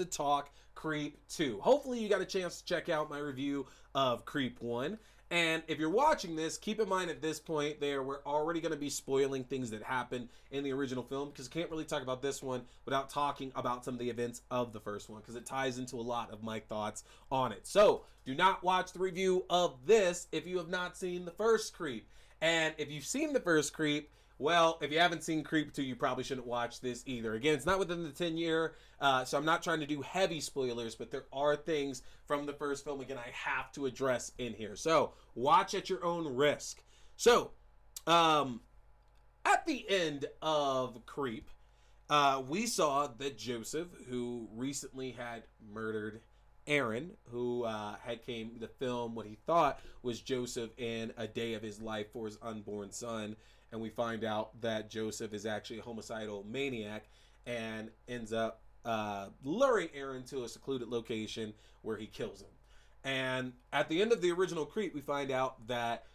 to talk Creep 2. Hopefully you got a chance to check out my review of Creep 1. And if you're watching this, keep in mind at this point we're already going to be spoiling things that happened in the original film, because I can't really talk about this one without talking about some of the events of the first one, because it ties into a lot of my thoughts on it. So do not watch the review of this if you have not seen the first Creep. And if you've seen the first Creep, well, if you haven't seen Creep 2, you probably shouldn't watch this either. Again, it's not within the 10-year, so I'm not trying to do heavy spoilers, but there are things from the first film, again, I have to address in here. So, watch at your own risk. So, at the end of Creep, we saw that Joseph, who recently had murdered Aaron, who had came to film what he thought was Joseph in a day of his life for his unborn son, and we find out that Joseph is actually a homicidal maniac and ends up luring Aaron to a secluded location where he kills him. And at the end of the original Creep, we find out that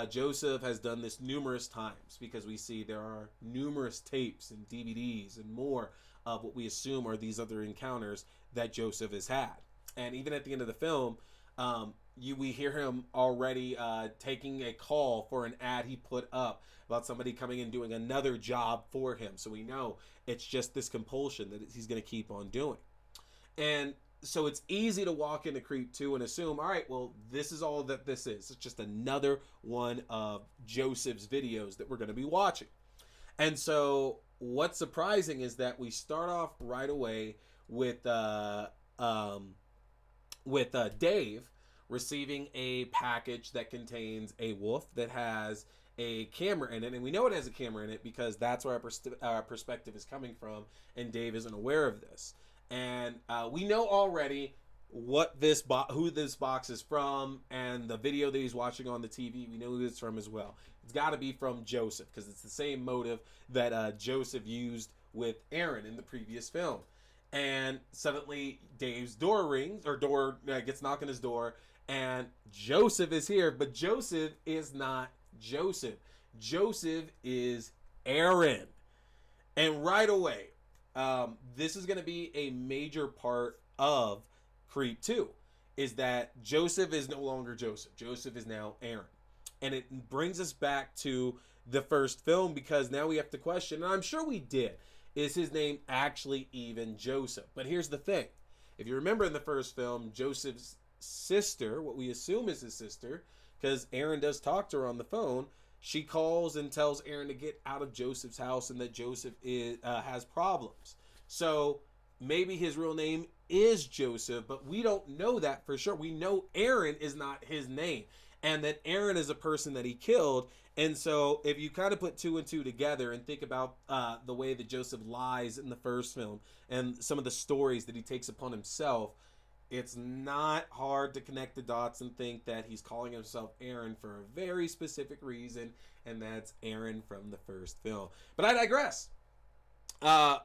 Joseph has done this numerous times, because we see there are numerous tapes and DVDs and more of what we assume are these other encounters that Joseph has had. And even at the end of the film, we hear him already taking a call for an ad he put up about somebody coming and doing another job for him. So we know it's just this compulsion that he's going to keep on doing. And so it's easy to walk into Creep 2 and assume, all right, well, this is all that this is. It's just another one of Joseph's videos that we're going to be watching. And so what's surprising is that we start off right away with Dave receiving a package that contains a wolf that has a camera in it, and we know it has a camera in it because that's where our perspective is coming from, and Dave isn't aware of this. And we know already who this box is from, and the video that he's watching on the TV, we know who it's from as well. It's got to be from Joseph, because it's the same motive that Joseph used with Aaron in the previous film. And suddenly Dave's door rings, or gets knocked on his door, and Joseph is here, but Joseph is not Joseph. Joseph is Aaron. And right away, this is going to be a major part of Creep 2, is that Joseph is no longer Joseph. Joseph is now Aaron. And it brings us back to the first film, because now we have to question, and I'm sure we did, is his name actually even Joseph? But here's the thing. If you remember in the first film, Joseph's sister, what we assume is his sister, because Aaron does talk to her on the phone, she calls and tells Aaron to get out of Joseph's house and that Joseph has problems. So maybe his real name is Joseph, but we don't know that for sure. We know Aaron is not his name, and that Aaron is a person that he killed. And so if you kind of put two and two together and think about the way that Joseph lies in the first film and some of the stories that he takes upon himself, it's not hard to connect the dots and think that he's calling himself Aaron for a very specific reason, and that's Aaron from the first film. But I digress.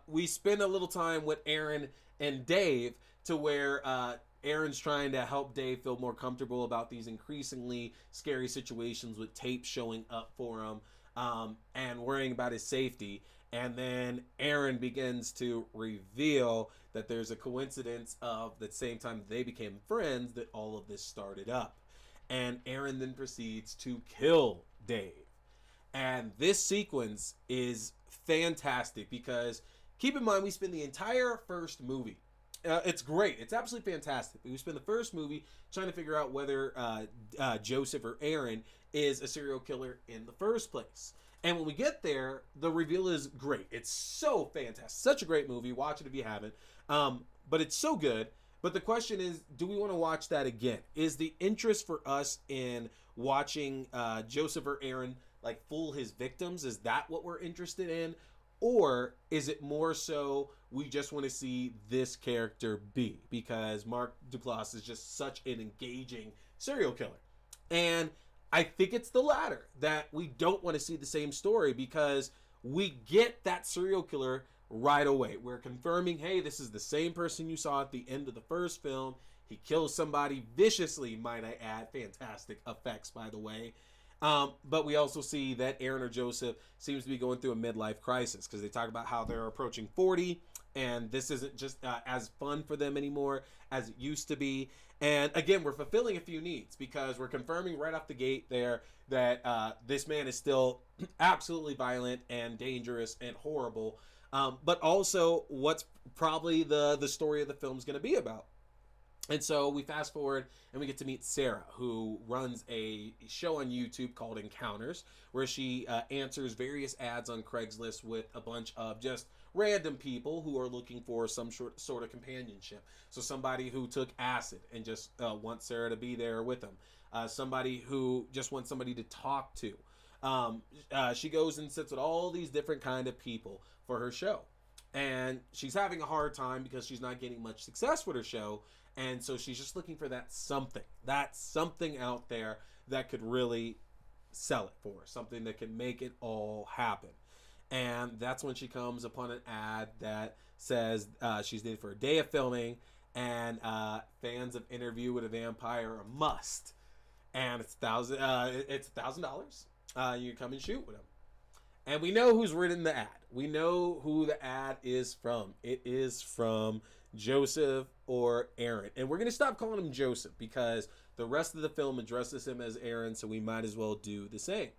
We spend a little time with Aaron and Dave, to where Aaron's trying to help Dave feel more comfortable about these increasingly scary situations with tape showing up for him, and worrying about his safety. And then Aaron begins to reveal that there's a coincidence of the same time that they became friends that all of this started up. And Aaron then proceeds to kill Dave. And this sequence is fantastic, because keep in mind, we spend the entire first movie, it's great, it's absolutely fantastic, we spend the first movie trying to figure out whether Joseph or Aaron is a serial killer in the first place. And when we get there, the reveal is great. It's so fantastic. Such a great movie. Watch it if you haven't. But it's so good. But the question is, do we want to watch that again? Is the interest for us in watching Joseph or Aaron like fool his victims? Is that what we're interested in? Or is it more so we just want to see this character be? Because Mark Duplass is just such an engaging serial killer. And I think it's the latter, that we don't want to see the same story, because we get that serial killer right away. We're confirming, hey, this is the same person you saw at the end of the first film. He kills somebody viciously, might I add. Fantastic effects, by the way. But we also see that Aaron or Joseph seems to be going through a midlife crisis because they talk about how they're approaching 40 and this isn't just as fun for them anymore as it used to be. And again, we're fulfilling a few needs because we're confirming right off the gate there that this man is still absolutely violent and dangerous and horrible. But also, what's probably the story of the film is going to be about. And so we fast forward and we get to meet Sarah, who runs a show on YouTube called Encounters, where she answers various ads on Craigslist with a bunch of just random people who are looking for some sort of companionship. So somebody who took acid and just wants Sarah to be there with them. Somebody who just wants somebody to talk to. She goes and sits with all these different kind of people for her show. And she's having a hard time because she's not getting much success with her show. And so she's just looking for that something out there that could really sell it for her, something that can make it all happen. And that's when she comes upon an ad that says she's needed for a day of filming, and fans of Interview with a Vampire are a must. And it's $1,000. You come and shoot with them. And we know who's written the ad. We know who the ad is from. It is from Joseph or Aaron. And we're going to stop calling him Joseph because the rest of the film addresses him as Aaron, so we might as well do the same.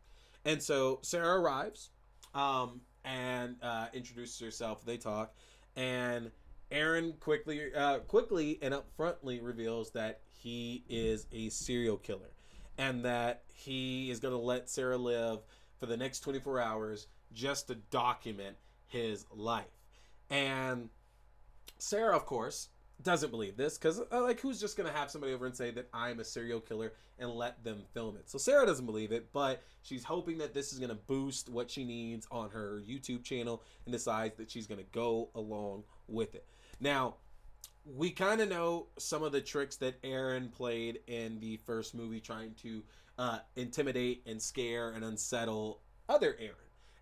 And so Sarah arrives and introduces herself. They talk. And Aaron quickly and upfrontly reveals that he is a serial killer and that he is going to let Sarah live for the next 24 hours just to document his life. And Sarah, of course, doesn't believe this because, who's just going to have somebody over and say that I'm a serial killer and let them film it? So Sarah doesn't believe it, but she's hoping that this is going to boost what she needs on her YouTube channel and decides that she's going to go along with it. Now, we kind of know some of the tricks that Aaron played in the first movie trying to intimidate and scare and unsettle other Aaron.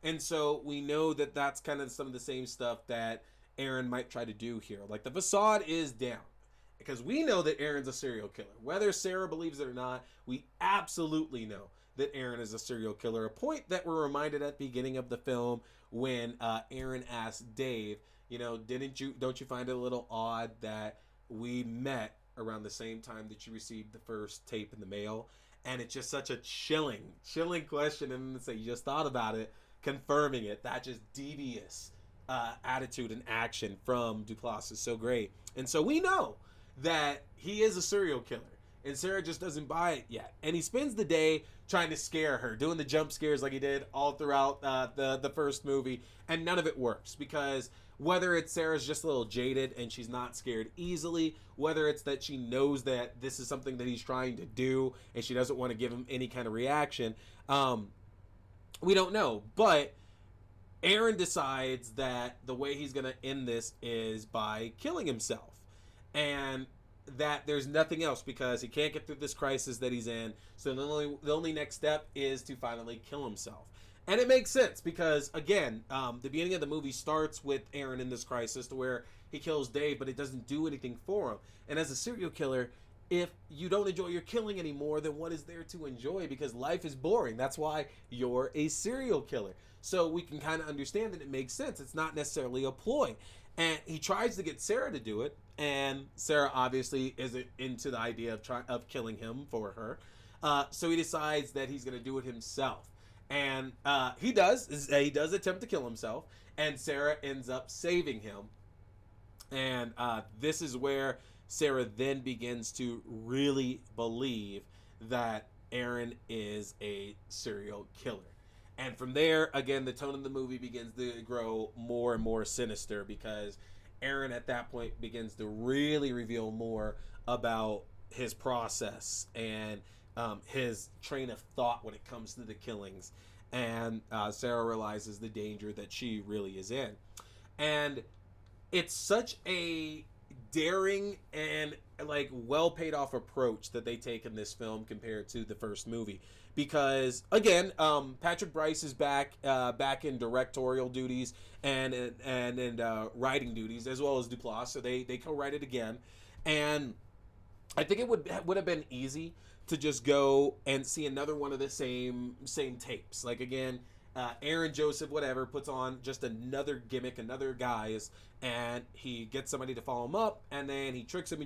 And so we know that that's kind of some of the same stuff that Aaron might try to do here. Like, the facade is down because we know that Aaron's a serial killer. Whether Sarah believes it or not, we absolutely know that Aaron is a serial killer. A point that we're reminded at the beginning of the film when Aaron asked Dave, don't you find it a little odd that we met around the same time that you received the first tape in the mail? And it's just such a chilling question. And say, you just thought about it, confirming it. That just devious attitude and action from Duplass is so great. And so we know that he is a serial killer. And Sarah just doesn't buy it yet. And he spends the day trying to scare her, doing the jump scares like he did all throughout the first movie. And none of it works because whether it's Sarah's just a little jaded and she's not scared easily, whether it's that she knows that this is something that he's trying to do and she doesn't want to give him any kind of reaction, we don't know. But Aaron decides that the way he's going to end this is by killing himself. And that there's nothing else because he can't get through this crisis that he's in. So the only next step is to finally kill himself. And it makes sense because, again, the beginning of the movie starts with Aaron in this crisis to where he kills Dave, but it doesn't do anything for him. And as a serial killer, if you don't enjoy your killing anymore, then what is there to enjoy? Because life is boring. That's why you're a serial killer. So we can kind of understand that it makes sense. It's not necessarily a ploy. And he tries to get Sarah to do it, and Sarah obviously isn't into the idea of killing him for her. So he decides that he's going to do it himself. And he does attempt to kill himself, and Sarah ends up saving him. And this is where Sarah then begins to really believe that Aaron is a serial killer. And from there, again, the tone of the movie begins to grow more and more sinister because Aaron at that point begins to really reveal more about his process and his train of thought when it comes to the killings. And Sarah realizes the danger that she really is in. And it's such a daring and well paid off approach that they take in this film compared to the first movie. Because again, Patrick Brice is back in directorial duties and writing duties as well as Duplass. So they co-write it again. And I think it would have been easy to just go and see another one of the same tapes. Like again, Aaron Joseph, whatever, puts on just another gimmick, another guise, and he gets somebody to follow him up, and then he tricks him,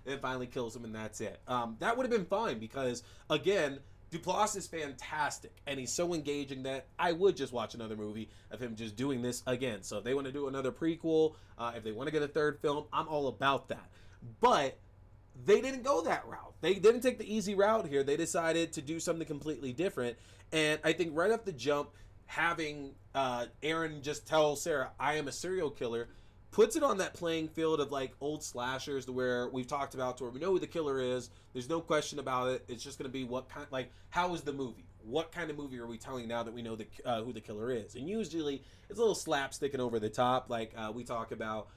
and finally kills him, and that's it. That would have been fine because, again, Duplass is fantastic, and he's so engaging that I would just watch another movie of him just doing this again. So if they want to do another prequel, if they want to get a third film, I'm all about that. But they didn't go that route. They didn't take the easy route here. They decided to do something completely different. And I think right off the jump, having Aaron just tell Sarah, I am a serial killer, puts it on that playing field of like old slashers to where we've talked about, to where we know who the killer is. There's no question about it. It's just going to be what kind, like, how is the movie? What kind of movie are we telling now that we know who the killer is? And usually it's a little slapsticking over the top. Like we talk about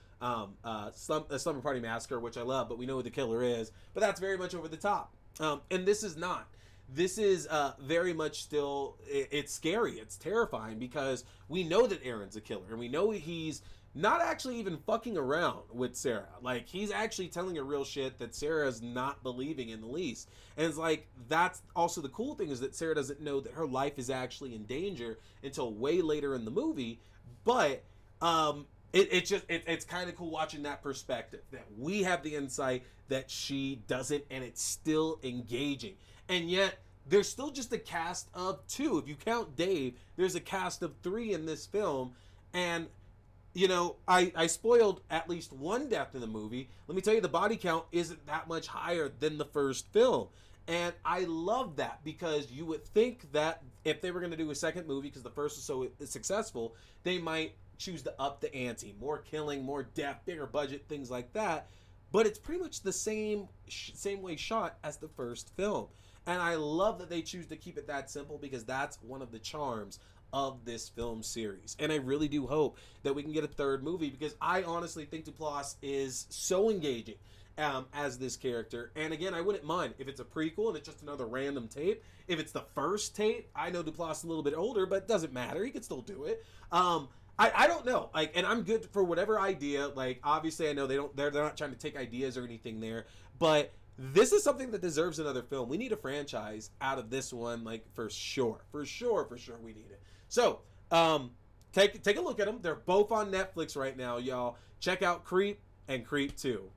Slumber Party Massacre, which I love, but we know who the killer is. But that's very much over the top. And this is not. This is very much still, it's scary. It's terrifying because we know that Aaron's a killer. And we know he's not actually even fucking around with Sarah. Like, he's actually telling her real shit that Sarah's not believing in the least. And it's like, that's also the cool thing, is that Sarah doesn't know that her life is actually in danger until way later in the movie. But it's kind of cool watching that perspective, that we have the insight that she doesn't, and it's still engaging. And yet there's still just a cast of 2. If you count Dave, there's a cast of 3 in this film. And you know, I spoiled at least one death in the movie. Let me tell you, the body count isn't that much higher than the first film. And I love that, because you would think that if they were going to do a second movie, because the first was so successful, they might choose to up the ante. More killing, more death, bigger budget, things like that. But it's pretty much the same way shot as the first film. And I love that they choose to keep it that simple, because that's one of the charms of this film series. And I really do hope that we can get a third movie, because I honestly think Duplass is so engaging as this character. And again, I wouldn't mind if it's a prequel and it's just another random tape. If it's the first tape, I know Duplass is a little bit older, but it doesn't matter. He can still do it. I don't know. Like, and I'm good for whatever idea. Like, obviously I know they're not trying to take ideas or anything there, but this is something that deserves another film. We need a franchise out of this one, like, for sure we need it. So, take a look at them. They're both on Netflix right now, y'all. Check out Creep and Creep 2.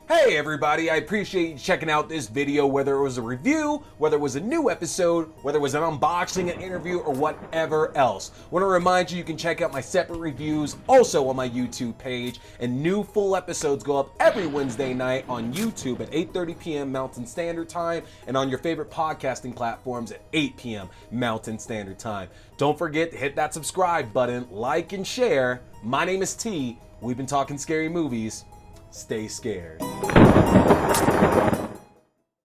Hey everybody, I appreciate you checking out this video, whether it was a review, whether it was a new episode, whether it was an unboxing, an interview, or whatever else. I want to remind you, you can check out my separate reviews also on my YouTube page, and new full episodes go up every Wednesday night on YouTube at 8:30 p.m. Mountain Standard Time, and on your favorite podcasting platforms at 8 p.m. Mountain Standard Time. Don't forget to hit that subscribe button, like and share. My name is T. We've been talking scary movies. Stay scared.